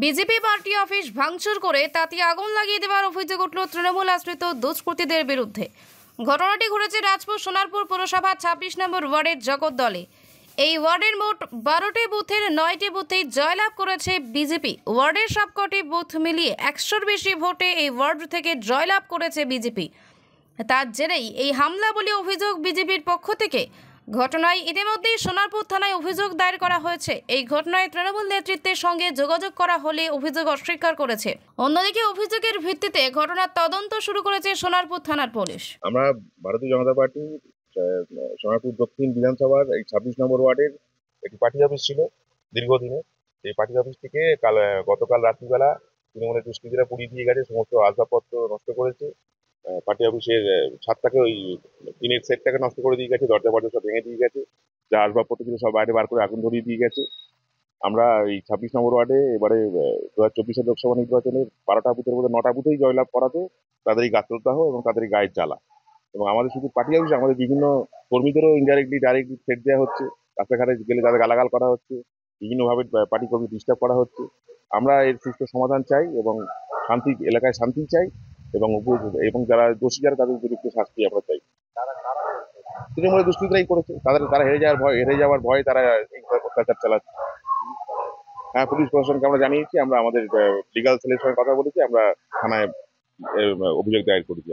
BJP party office ভাঙচুর করে তাতে আগুন লাগিয়ে দেওয়ার অভিযোগ উঠল তৃণমূল আশ্রিত দুষ্কৃতীদের বিরুদ্ধে। ঘটনাটি ঘটেছে রাজপুর সোনারপুর পৌরসভা ২৬ নম্বর ওয়ার্ডের জগদ্দলে। এই ওয়ার্ডের মোট ১২টি বুথের ৯টি বুথেই জয়লাভ করেছে বিজেপি। ওয়ার্ডের সবকটি বুথ মিলিয়ে ১০০-র বেশি ভোটে এই ওয়ার্ড থেকে জয়লাভ করেছে বিজেপি। তার জেরেই এই হামলা বলে অভিযোগ বিজেপির পক্ষ থেকে। ঘটনায় ইতিমধ্যেই সোনারপুর থানায় অভিযোগ দায়ের করা হয়েছে। এই ঘটনায় তৃণমূল নেতৃত্বের সঙ্গে যোগাযোগ করা হলে অভিযোগ অস্বীকার করেছে। অন্যদিকে অভিযোগের ভিত্তিতে ঘটনার তদন্ত শুরু করেছে সোনারপুর থানার পুলিশ। আমরা ভারতীয় জনতা পার্টি সোনারপুর দক্ষিণ বিধানসভার এই ২৬ নম্বর ওয়ার্ডের একটি পার্টি অফিস ছিল দীর্ঘদিনের। এই পার্টি অফিস থেকে গতকাল রাত্রিবেলা তৃণমূলের দুষ্কৃতীরা পুড়িয়ে দিয়ে গেছে, সমস্ত আসবাবপত্র নষ্ট করেছে। পার্টি অফিসের ছাদটাকে, ওই টিনের সেটটাকে নষ্ট করে দিয়ে গেছে, দরজা ফরজা সব ভেঙে দিয়ে গেছে, যা আসবাবপত্র ছিল সব বাইরে বার করে আগুন ধরিয়ে দিয়ে গেছে। আমরা এই ২৬ নম্বর ওয়ার্ডে এবারে ২০২৪ লোকসভা নির্বাচনের ১২টা বুথের মধ্যে ৯টা বুথেই জয়লাভ করাতে তাদেরই গাত্রদাহ এবং তাদেরই গায়ের জ্বালা। এবং আমাদের শুধু পার্টি অফিসে আমাদের বিভিন্ন কর্মীদেরও ইনডাইরেক্টলি ডাইরেক্টলি থ্রেট দেওয়া হচ্ছে, রাস্তাঘাটে গেলে তাদের গালাগাল করা হচ্ছে, বিভিন্নভাবে পার্টি কর্মী ডিস্টার্ব করা হচ্ছে। আমরা এর সুষ্ঠু সমাধান চাই এবং শান্তি, এলাকায় শান্তি চাই এবং যারা দোষী যারা তাদের উপযুক্ত শাস্তি আমরা চাই। তৃণমূলের দুষ্কৃতীরাই করেছে, তারা হেরে যাওয়ার ভয়ে তারা এই অত্যাচার চালাচ্ছে। হ্যাঁ, পুলিশ প্রশাসনকে আমরা জানিয়েছি, আমরা আমাদের লিগাল সেলের সঙ্গে কথা বলেছি, আমরা থানায় অভিযোগ দায়ের করেছি।